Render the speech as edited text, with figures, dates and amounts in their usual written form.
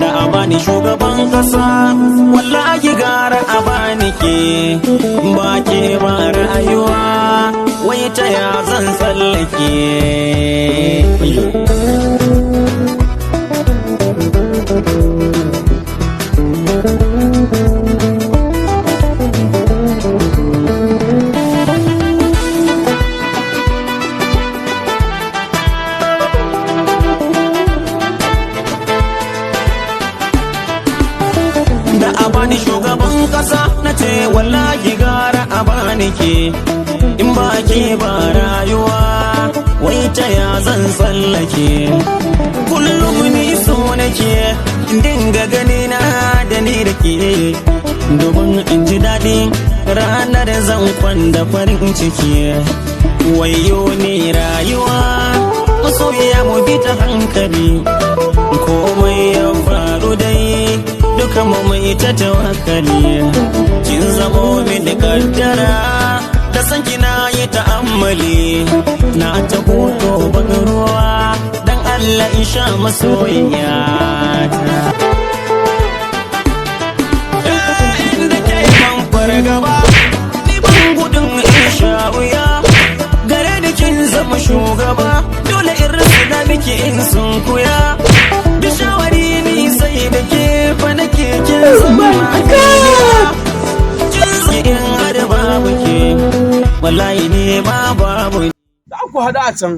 Da a bani shugaban kasa wallahi gara a bani ke ba ke ba rayuwa wai ta ya zan tsallake. Da a bani shugaban kasa na ce wallahi gara a bani ke in ba ke ba rayuwa wai ta ya zan tsallake. Kullum ni so nake dinga gani na da ni da ke domin in ji daɗi ranar zan kwanda farin ciki. Wayo ne rayuwa masoyiya mu bi ta hankali komai ya faru dai duka mu mai ta tawakkali. Kin zamo min kaddara da san kina yi ta'ammali na ta hoto ban ruwa dan Allah in sha masoyiya ta. Inda ke ban fargaba ni ban gudun in sha wuya gare da kin zama shugaba dole in rasu da miki in sun kuya da shawari ni sai da ke fa nake kin zama in har babu ke wallahi ne ma babu. Da ku hada a can